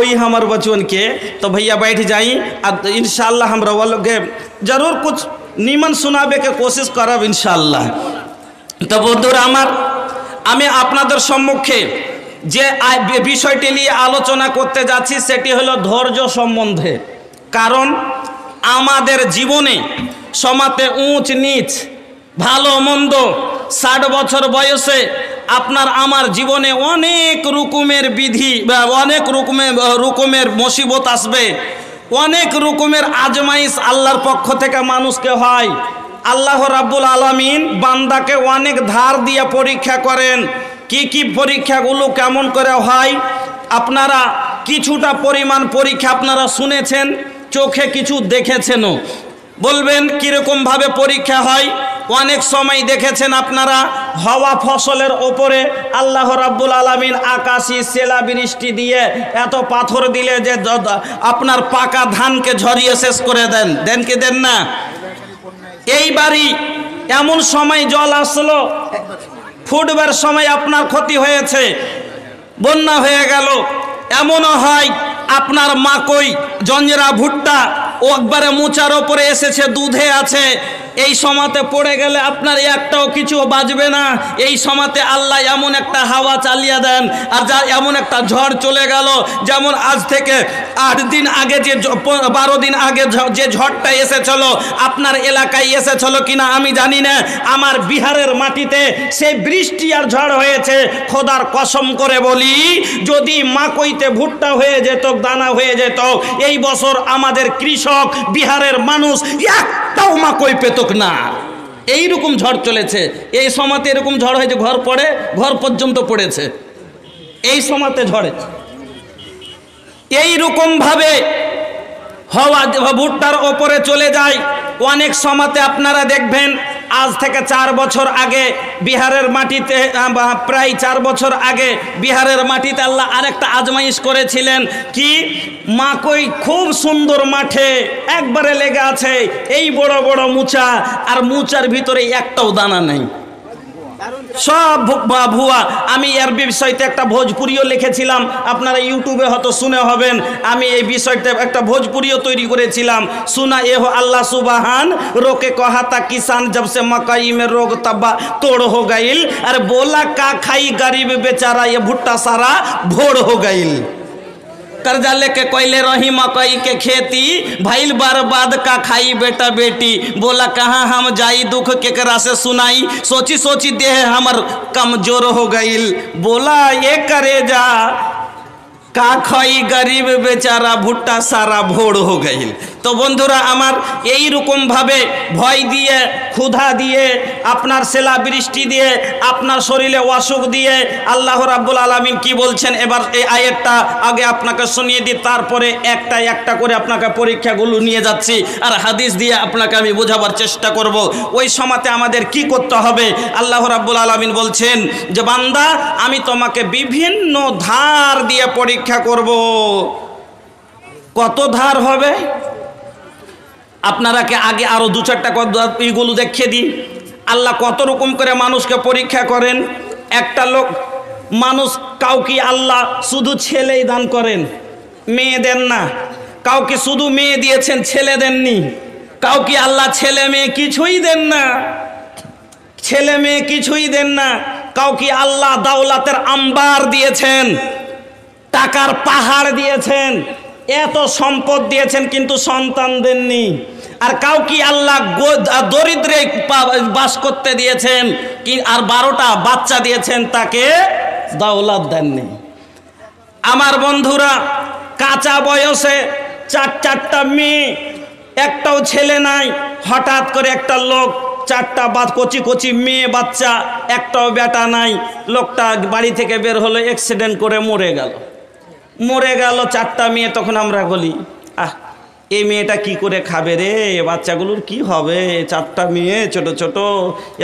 कोई हमारे बचपन के, तो भैया बैठ जाई, अब इंशाल्लाह हम रवा लोग जरूर कुछ नीमन सुनाबे के कोशिश करब इंशाल्लाह। तो बंधुरा आमार आमी आपनादेर सम्मुखे जे विषयटी निये आलोचना करते जाচ্ছি सेटी हलो धैर्य सम्बन्धे। कारण आमादेर जीवने समाते ऊंच नीच भालो मंद 60 बछर बयसे आपनार आमार जीवने अनेक रकमेर विधि अनेक रकमेर मुसीबत आसबे, अनेक रकमेर आजमाइश आल्लाहर पक्ष थेके मानुषके हय। आल्लाह राब्बुल आलामीन बान्दाके अनेक धार दिए परीक्षा करें। की परीक्षागुलो केमन करे हय आपनारा किछुटा परिमाण परीक्षा आपनारा शुनेछेन, चोखे किछु देखेछेनो। बोलबेन किरकम भावे परीक्षा हय। अनेक समय देखेছেন আপনারা हवा फसलेर ओपरे आल्लाह राब्बुल आलामीन आकाशी सेला बृष्टि दिए एत पाथर दिले जे आपनार पाका धान के झरिए शेष करे देन कि देन ना। এইবারই এমন সময় জল আসলো ফুটবার সময় আপনার ক্ষতি হয়েছে, বন্যা হয়ে গেল। এমনও হয় আপনার মাকই জঞ্জরা ভুট্টা ও একবারে মোচার উপরে এসেছে, দুধে আছে, এই সময়তে পড়ে গেলে আপনার একটাও কিছু বাজবে না। এই সময়তে আল্লাহ এমন একটা হাওয়া চালিয়ে দেন আর যা এমন একটা ঝড় চলে গেল, যেমন আজ থেকে 8 দিন আগে যে 12 দিন আগে যে ঝড়টা এসেছিল আপনার এলাকায় এসেছিল কিনা আমি জানি না। আমার বিহারের মাটিতে সেই বৃষ্টি আর ঝড় হয়েছে। খোদার কসম করে বলি, যদি মাকইতে ভুট্টা হয়ে যেত, দানা হয়ে যেত, এই বছর আমাদের কৃষক বিহারের মানুষ একটাও মাকই পেত না। এইরকম ঝড় চলেছে। এই সময়তে এরকম ঝড় হয়েছে, ঘর পর্যন্ত পড়েছে এই সময়তে ঝড়ে। এইরকম ভাবে হওয়া ভুট্টার ওপরে চলে যায়। অনেক সময়তে আপনারা দেখবেন আজ থেকে 4 বছর আগে বিহারের মাটিতে প্রায় 4 বছর আগে বিহারের মাটিতে আল্লাহ আরেকটা আজমাইশ করেছিলেন। কি মাকই খুব সুন্দর মাঠে একবারে লেগে আছে, এই বড় বড় মুচা, আর মুচার ভিতরে একটাও দানা নেই, সব ভুয়া। আমি এর বিষয়তে একটা ভোজপুরিও লিখেছিলাম, আপনারা ইউটিউবে হয়তো শুনে হবেন। আমি এই বিষয়তে একটা ভোজপুরিও তৈরি করেছিলাম। सुना ये हो अल्लाह सुबहान रोके कहा था किसान जब से मकई में रोग तब्बा तोड़ हो गईल, अरे बोला का खाई गरीब बेचारा ये भुट्टा सारा भोड़ हो गईल। कर्जा लेके कोयले रही मकई के खेती, भइल बर्बाद का खाई बेटा बेटी, बोला कहाँ हम जाई दुख केकरा से सुनाई, सोची सोची देह हमर कमजोर हो गईल, बोला ये करे जा का खाई गरीब बेचारा भुट्टा सारा भोड़ हो गईल। तो बंधुरा आमार এই রকম ভাবে ভয় দিয়ে, ক্ষুধা দিয়ে, আপনার সেলা বৃষ্টি দিয়ে, আপনার শরীরে অসুখ দিয়ে আল্লাহ রাব্বুল আলামিন কি বলছেন এবার এই আয়াতটা আগে আপনাকে শুনিয়ে দিই, তারপরে একটা একটা করে আপনাকে পরীক্ষাগুলো নিয়ে যাচ্ছি আর হাদিস দিয়ে আপনাকে আমি বোঝাবার চেষ্টা করব। ওই সময়তে আমাদের কি করতে হবে আল্লাহ রাব্বুল আলামিন বলছেন যে বান্দা আমি তোমাকে বিভিন্ন ধার দিয়ে পরীক্ষা করব। কত ধার হবে আপনারা কে আগে আরো 2-4টা এইগুলো দেখিয়ে দিই। আল্লাহ কত রকম করে মানুষকে পরীক্ষা করেন। একটা লোক মানুষ কাউকে আল্লাহ শুধু ছেলেই দান করেন, মেয়ে দেন না। কাউকে শুধু মেয়ে দিয়েছেন, ছেলে দেননি। কাউকে আল্লাহ ছেলে মেয়ে কিছুই দেন না, ছেলে মেয়ে কিছুই দেন না। কাউকে আল্লাহ দাওলাতের আম্বার দিয়েছেন, টাকার পাহাড় দিয়েছেন, এত সম্পদ দিয়েছেন, কিন্তু সন্তান দেননি। আর কাউকে আল্লাহ দরিদ্রে বাস করতে দিয়েছেন কি, আর 12টা বাচ্চা দিয়েছেন, তাকে দাওলাত দেননি। আমার বন্ধুরা কাঁচা বয়সে 4টা মেয়ে, একটাও ছেলে নাই। হঠাৎ করে একটা লোক 4টা কচি কচি মেয়ে বাচ্চা, একটাও বেটা নাই। লোকটা বাড়ি থেকে বের হলো, অ্যাক্সিডেন্ট করে মরে গেল। 4টা মেয়ে। তখন আমরা বলি এই মেয়েটা কি করে খাবে রে, বাচ্চাগুলোর কি হবে, 4টা মেয়ে ছোট ছোট,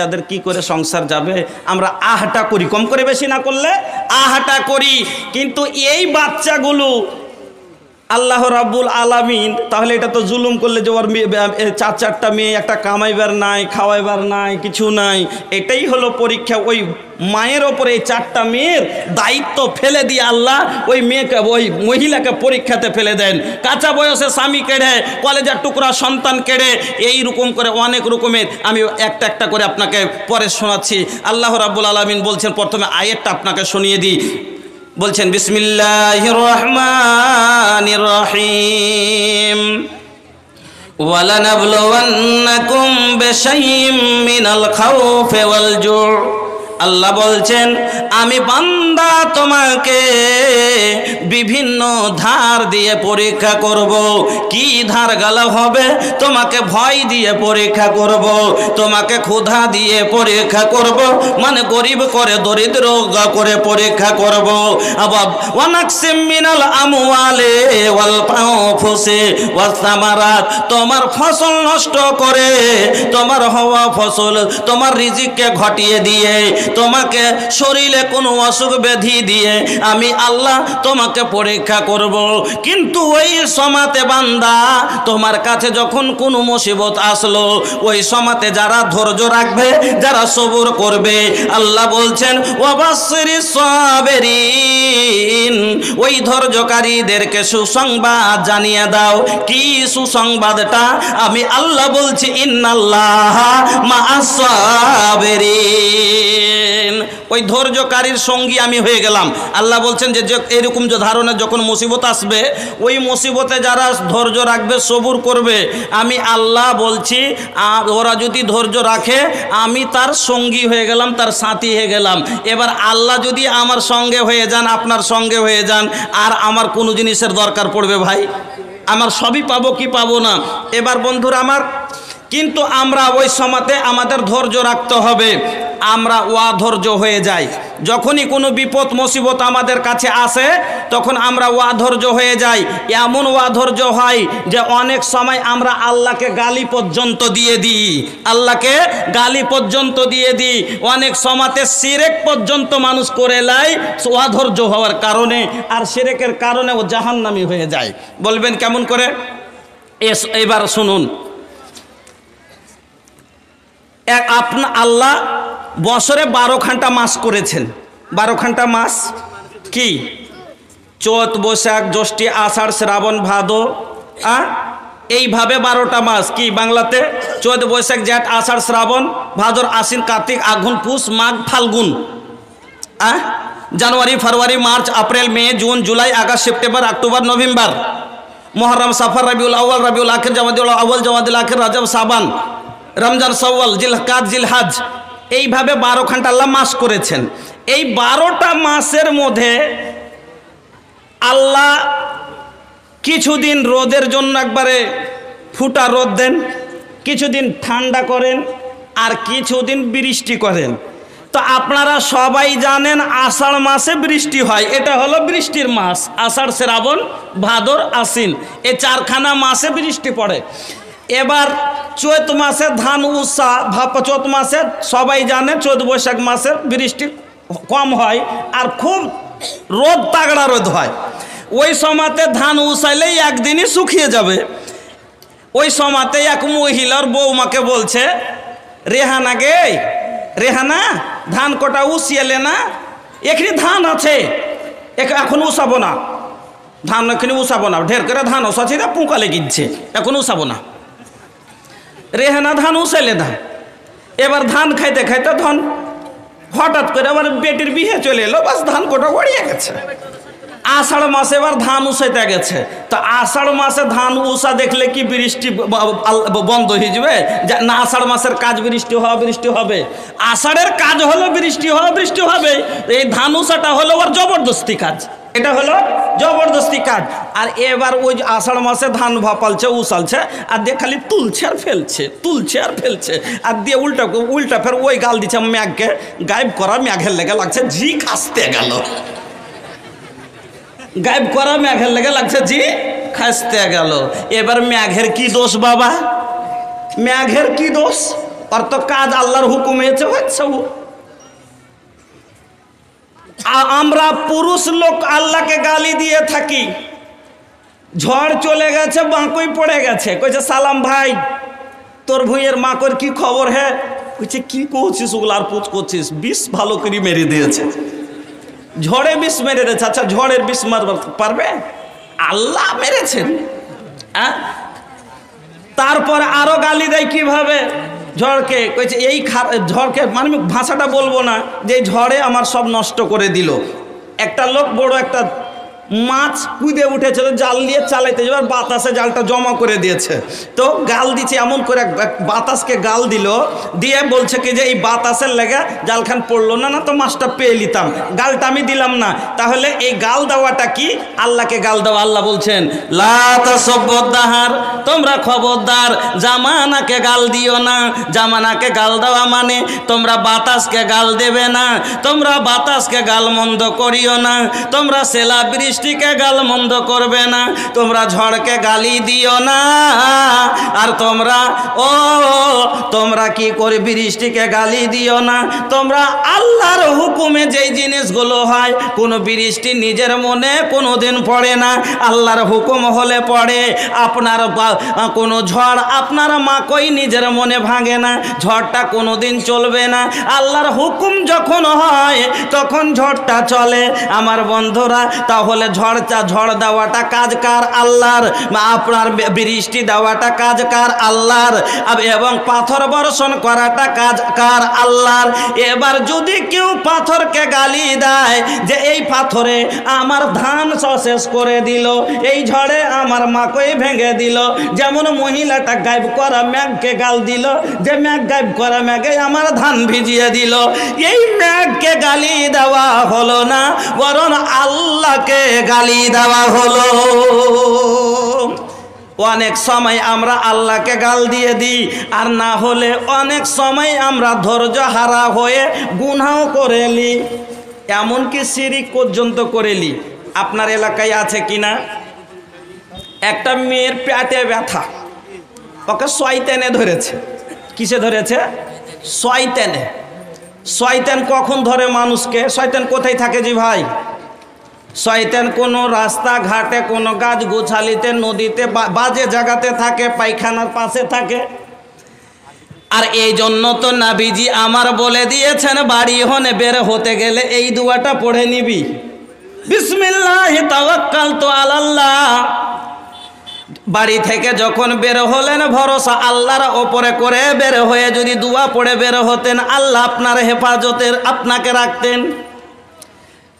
এদের কি করে সংসার যাবে। আমরা আহাটা করি, কম করে বেশি না করলে আহাটা করি। কিন্তু এই বাচ্চাগুলো আল্লাহ রাব্বুল আলামিন তাহলে এটা তো জুলুম করলে যে ওর চার চারটা মেয়ে, একটা কামাইবার নাই, খাওয়াইবার নাই, কিছু নাই। এটাই হলো পরীক্ষা। ওই মায়ের ওপরে এই চারটা মেয়ের দায়িত্ব ফেলে দিয়ে আল্লাহ ওই মেয়েকে, ওই মহিলাকে পরীক্ষাতে ফেলে দেন। কাঁচা বয়সে স্বামী কেড়ে, কলেজার টুকরা সন্তান কেড়ে, এই রকম করে অনেক রকমের। আমি একটা একটা করে আপনাকে পরে শোনাচ্ছি। আল্লাহ রাব্বুল আলামিন বলছেন, প্রথমে আয়াতটা আপনাকে শুনিয়ে দিই। বলছেন বিসমিল্লাহির রহমানির রহিম, ওয়ালানাবলুওয়ান্নাকুম বিশাইইম মিনাল খাউফি ওয়াল জু'। আল্লাহ বলছেন, আমি বান্দা তোমাকে বিভিন্ন ধার দিয়ে পরীক্ষা করব। কি ধার গালা হবে? তোমাকে ভয় দিয়ে পরীক্ষা করব, তোমাকে ক্ষুধা দিয়ে পরীক্ষা করব, মানে গরিব করে দরিদ্র করে পরীক্ষা করব। আবার ওয়ানাকসিম মিনাল আমওয়ালি ওয়াল আনফুসি ওয়াস সামারাত, তোমার ফসল নষ্ট করে, তোমার হওয়া ফসল, তোমার রিজিককে ঘটিয়ে দিয়ে, তোমাকে শরীরে কোনো অসুখ ব্যাধি দিয়ে আমি আল্লাহ তোমাকে পরীক্ষা করব। কিন্তু ওই সময়তে বান্দা তোমার কাছে যখন কোনো মুসিবত আসলো, ওই সময়তে যারা ধৈর্য রাখবে, যারা সবুর করবে, আল্লাহ বলছেন ওয়াবাশশিরিস সাবিরিন, ওই ধৈর্যকারীদেরকে সুসংবাদ জানিয়ে দাও। কি সুসংবাদটা? আমি আল্লাহ বলছি ইন্নাল্লাহা মা'আস সাবিরিন, ওই ধৈর্যকারীর সঙ্গী আমি হয়ে গেলাম। আল্লাহ বলছেন যে এরকম যে ধারণা যখন মুসিবত আসবে, ওই মুসিবতে যারা ধৈর্য রাখবে, সবুর করবে, আমি আল্লাহ বলছি ওরা যদি ধৈর্য রাখে, আমি তার সঙ্গী হয়ে গেলাম, তার সাথী হয়ে গেলাম। এবার আল্লাহ যদি আমার সঙ্গে হয়ে যান, আপনার সঙ্গে হয়ে যান, আর আমার কোনো জিনিসের দরকার পড়বে ভাই? আমার সবই পাবো কি পাবো না? এবার বন্ধুরা আমার, কিন্তু আমরা ওই সময়তে আমাদের ধৈর্য রাখতে হবে। আমরা অধৈর্য হয়ে যাই। যখনই কোনো বিপদ মুসিবত আমাদের কাছে আসে, তখন আমরা অধৈর্য হয়ে যাই। এমন অধৈর্য হয় যে অনেক সময় আমরা আল্লাহকে গালি পর্যন্ত দিয়ে দিই, আল্লাহকে গালি পর্যন্ত দিয়ে দিই। অনেক সময়তে শিরক পর্যন্ত মানুষ করে লাই অধৈর্য হওয়ার কারণে, আর শিরকের কারণে ও জাহান্নামী হয়ে যায়। বলবেন কেমন করে? এবার শুনুন, আল্লাহ বছরে 12খানা মাস করেছেন। 12খানা মাস কি? চৈত, বৈশাখ, জ্যৈষ্ঠ, আষাঢ়, শ্রাবণ, ভাদর, এইভাবে 12টা মাস। কি বাংলাতে? চৈত, বৈশাখ, জ্যৈষ্ঠ, আষাঢ়, শ্রাবণ, ভাদর, আশ্বিন, কার্তিক, আঘন, পুষ, মাঘ, ফাল্গুন। January, February, March, April, May, June, July, August, September, October, November, মুহররম, সফর, রবিউল আউয়াল, রবিউল আখির, জমাদিউল আউয়াল, জমাদিউল আখির, রজব, শাবান, রমজান, শাওয়াল, জিলকাদ, জিলহজ, এইভাবে 12খানা আল্লাহ মাস করেছেন। এই 12টা মাসের মধ্যে আল্লাহ কিছুদিন রোদের জন্য একবারে ফুটা রোদ দেন, কিছুদিন ঠান্ডা করেন, আর কিছুদিন বৃষ্টি করেন। তো আপনারা সবাই জানেন আষাঢ় মাসে বৃষ্টি হয়, এটা হলো বৃষ্টির মাস। আষাঢ়, শ্রাবণ, ভাদর, আশ্বিন, এই 4খানা মাসে বৃষ্টি পড়ে। এবার চৈত মাসে ধান উষা, চৈত মাসে সবাই জানে চৈত বৈশাখ মাসে বৃষ্টি কম হয়, আর খুব রোদ, তাগড়া রোদ হয়। ওই সময়তে ধান উষাইলেই একদিনই শুকিয়ে যাবে। ওই সময়তে এক মহিলার বৌমাকে বলছে, রেহানা গে, রেহানা, ধান কটা উষিয়েলে না? এখানে ধান আছে, এখন উষাবো না, ধান এখানে উষাবো না, ঢের করে ধান উষাছি না, পোকা লেগিচ্ছে, এখন উষাবো না। রেহানা ধান উষাইলে না। এবার ধান খাইতে খাইতে ধান হঠাৎ করে আবার বেটির বিয়ে চলে এলো, বাস ধান কোটা গড়িয়ে গেছে। আষাঢ় মাসে এবার ধান উষাইতে গেছে। তো আষাঢ় মাসে ধান উষা দেখলে কি বৃষ্টি বন্ধ হয়ে যাবে? না, আষাঢ় মাসের কাজ বৃষ্টি হওয়া, বৃষ্টি হবে। আষাঢ়ের কাজ হলো বৃষ্টি হওয়া, বৃষ্টি হবে। এই ধান উষাটা হলো ওর জবরদস্তি কাজ, এটা হলো জবরদস্তি কাজ। আর এবার ওই আষাঢ় মাসে ধান ভাপালছে, উষালছে, আর দিয়ে খালি তুলছে আর ফেলছে, তুলছে আর ফেলছে, আর দিয়ে উল্টা উল্টা ফের ওই গাল দিচ্ছে ম্যাঘকে। গায়েব করা ম্যাঘের লেগে লাগছে ঝি খাসতে গেল, গায়েব করা ম্যাঘের লেগে লাগছে জি খাসতে গেল। এবার ম্যাঘের কি দোষ বাবা? ম্যাঘের কি দোষ? আর তো কাজ আল্লাহর হুকুম হয়েছে, হচ্ছে। আমরা পুরুষ লোক আল্লাহকে গালি দিয়ে থাকি, ঝড় চলে গেছে, বাঁকুই পড়ে গেছে। কইছে সালাম ভাই, তোর ভুঁইয়ের মাকড় কি খবর? হ্যাঁ। কইছে কি করছিস ওগুলো আর পুচ করছিস? বিষ ভালো করে মেরে দিয়েছে, ঝড়ে বিষ মেরে দিয়েছে। আচ্ছা ঝড়ের বিষ মারবার পারবে? আল্লাহ মেরেছেন। তারপর আরো গালি দেয় কিভাবে ঝড়কে। কইছে এই ঝড়কে, মানে ভাষাটা বলবো না, যে ঝড়ে আমার সব নষ্ট করে দিল। একটা লোক বড় একটা মাছ কুদে উঠেছিল, জাল দিয়ে চালাইতে যাবার বাতাসে জালটা জমা করে দিয়েছে। তো গাল দিচ্ছে এমন করে, বাতাসকে গাল দিল, দিয়ে বলছে কি যে এই বাতাসের লেগে জালখান পড়লো না, না তো মাছটা পেয়ে নিতাম, গালটা আমি দিলাম না। তাহলে এই গাল দেওয়াটা কি? আল্লাহকে গাল দেওয়া। আল্লাহ বলছেন লা তাসাব্বুদ্দাহার, তোমরা খবরদার জামানাকে গাল দিও না। জামানাকে গাল দেওয়া মানে তোমরা বাতাসকে গাল দেবে না, তোমরা বাতাসকে গাল মন্দ করিও না, তোমরা সেলা বৃষ্টিকে গাল মন্দ করবে না, তোমরা ঝড়কে গালি দিও না। আর তোমরা কি করে বৃষ্টিকে গালি দিও না। তোমরা আল্লাহর হুকুমে যেই জিনিসগুলো হয়, কোনো বৃষ্টি নিজের মনে কোনো দিন পড়ে না, আল্লাহর হুকুম হলে পড়ে। আপনার কোনো ঝড় আপনার মাকই নিজের মনে ভাঙে না, ঝড়টা কোনো দিন চলবে না। আল্লাহর হুকুম যখন হয় তখন ঝড়টা চলে। আমার বন্ধুরা, তাহলে ঝড় দেওয়াটা কাজ কার? আল্লাহর। আপনার বৃষ্টি দেওয়াটা কাজ কার? আল্লাহর। এবং পাথর বর্ষণ করাটা কাজ কার? আল্লাহর। এবার যদি কেউ পাথরকে গালি দেয় যে এই পাথরে আমার ধান শেষ করে দিল, এই ঝড়ে আমার মাকই ভেঙে দিল, যেমন মহিলাটা গায়েব করা মেঘকে গাল দিল যে মেঘ গায়েব করা মেঘে আমার ধান ভিজিয়ে দিল, এই মেঘকে গালি দেওয়া হলো না, বরং আল্লাহকে গালি দেওয়া হলো। অনেক সময় আমরা আল্লাহকে গাল দিয়ে দিই, আর না হলে অনেক সময় আমরা ধৈর্য হারা হয়ে গুনাহও করে নি, এমনকি শিরিক পর্যন্ত করে নি। আপনার এলাকায় আছে কিনা? একটা মেয়ের পেটে ব্যথা, ওকে শয়তানে ধরেছে। কিসে ধরেছে? শয়তানে। শয়তান কখন ধরে মানুষকে? শয়তান কোথায় থাকে জি ভাই? শয়তান কোনো রাস্তাঘাটে, কোনো গাছ গোছালিতে, নদীতে, বাজে জায়গাতে থাকে, পায়খানার পাশে থাকে। আর এই জন্য তো নবীজি আমার বলে দিয়েছেন, বাড়ি হনে বের হতে গেলে এই দুয়াটা পড়ে নিবি, বিসমিল্লাহি তাওয়াক্কালতু আলাল্লাহ। বাড়ি থেকে যখন বের হলেন, ভরসা আল্লাহর ওপরে করে বের হয়ে যদি দুয়া পড়ে বের হতেন, আল্লাহ আপনার হেফাজতের আপনাকে রাখতেন।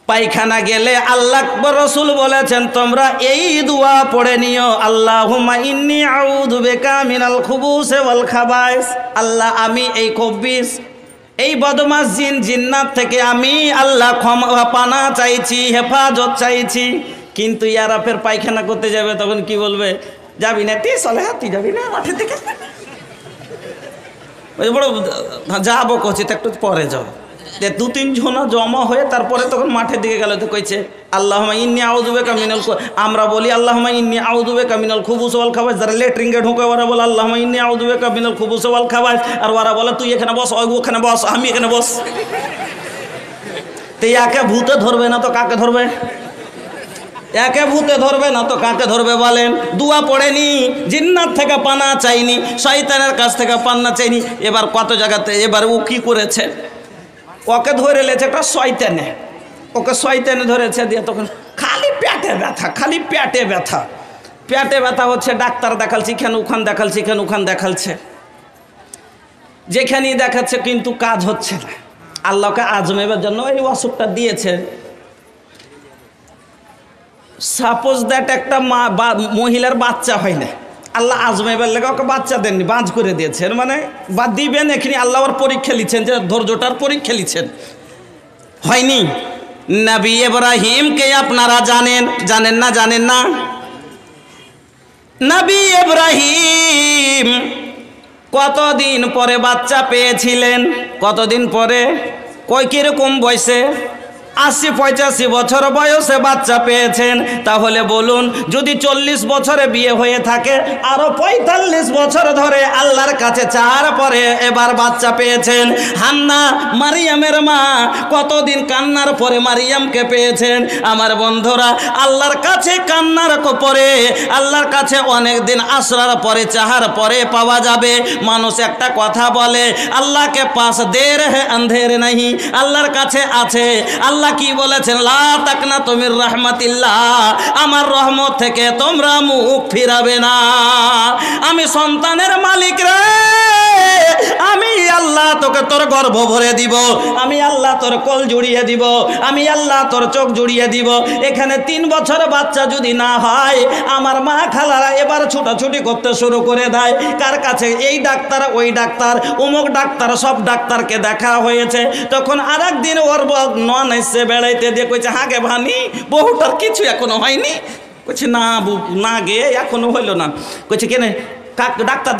পায়খানা গেলে আল্লাহ রাসূল বলেছেন তোমরা এই দোয়া পড়ে নিও, আল্লাহুম্মা ইন্নী আউযু বিকা মিনাল খুবুসি ওয়াল খাবাইস। আল্লাহ, আমি এই খবিস, এই বদমাশ জিন জিন্নাত থেকে আমি আল্লাহ পানা চাইছি, হেফাজত চাইছি। কিন্তু ইয়ারা ফের পায়খানা করতে যাবে, তখন কি বলবে? যাবি না তুই, চলে তুই যাবি না মাঠের দিকে? বড় যাবো কচি, তো একটু পরে যাও। দু তিন জনা জমা হয়ে তারপরে তখন মাঠের দিকে গেল, তো কইছে আল্লাহুম্মা ইন্নী আউযু বিকা মিনাল, আমরা বলি আল্লাহুম্মা ইন্নী আউযু বিকা মিনাল খুবুসি ওয়াল খাবাইস। যারা লেট্রিনে ঢোকে ওরা বলে আল্লাহুম্মা ইন্নী আউযু বিকা মিনাল খুবুসি ওয়াল খাবাইস। আর ওরা বলে তুই এখানে বস, ওখানে বস, আমি এখানে বস। তো একে ভূতে ধরবে না তো কাকে ধরবে? একে ভূতে ধরবে না তো কাকে ধরবে বলেন? দুয়া পড়েনি, জিন্নাত থেকে পানা চাইনি, শয়তানের কাছ থেকে পানা চাইনি। এবার কত জায়গাতে এবার ও কি করেছে? ওকে ধরে লেছে একটা শয়তানে, ওকে শয়তানে ধরেছে, দিয়ে তখন খালি পেটে ব্যথা, খালি পেটে ব্যথা, পেটে ব্যথা হচ্ছে। ডাক্তার দেখালছি, কেন ওখান দেখালছি, কেন ওখান দেখালছে, যেখানেই দেখাচ্ছে কিন্তু কাজ হচ্ছে না। আল্লাহকে আজমাইবার জন্য এই অসুখটা দিয়েছে। সাপোজ দ্যাট একটা মহিলার বাচ্চা হয় না, আল্লাহ আজমাইবার লেগে ওকে বাচ্চা দেননি, বাজ করে দিয়েছেন, মানে বা দিবেন এখানে আল্লাহ ওর পরীক্ষা লিখছেন, যে ধৈর্যটার পরীক্ষা লিখছেন। হয়নি? নবী ইব্রাহিমকে আপনারা জানেন, জানেন না? জানেন না? নবী ইব্রাহিম কতদিন পরে বাচ্চা পেয়েছিলেন? কতদিন পরে? কয় কিরকম বয়সে? 80-85 বছর বয়সে বাচ্চা পেয়েছেন, তাহলে বলুন যদি 40 বছরে বিয়ে হয়ে থাকে আরো 45 বছর ধরে আল্লাহর কাছে চার পরে এবার বাচ্চা পেয়েছেন। হান্না মারিয়ামের মা কতদিন কান্নার পরে মারিয়ামকে পেয়েছেন। আমার বন্ধুরা, আল্লাহর কাছে কান্নার পরে, আল্লাহর কাছে অনেক দিন আশ্রার পরে চাহার পরে পাওয়া যাবে। মানুষ একটা কথা বলে, আল্লাহকে পাস দের হে আন্ধের নাহি, আল্লাহর কাছে আছে। আল্লাহ কি বলেছেন? লা তাকনা তুমির রাহমাতিল্লাহ, আমার রহমত থেকে তোমরা মুখ ফিরাবে না। আমি সন্তানের মালিক রে, আমি আল্লাহ তোকে তোর গর্ভ ভরে দিব, আমি আল্লাহ তোর কোল জুড়িয়ে দিব, আমি আল্লাহ তোর চোখ জুড়িয়ে দিব। এখানে 3 বছর বাচ্চা যদি না হয়, আমার মা খালারা এবার ছুটাছুটি করতে শুরু করে দেয়। কার কাছে? এই ডাক্তার, ওই ডাক্তার, অমুক ডাক্তার, সব ডাক্তারকে দেখা হয়েছে। তখন আর একদিন ওর নন এসে বেড়াইতে দিয়ে কইছে, হাগে ভানি বহুটার কিছু এখনো হয়নি। কইছে না না গে এখনো হইল না। কইছে কেন ডাক্তার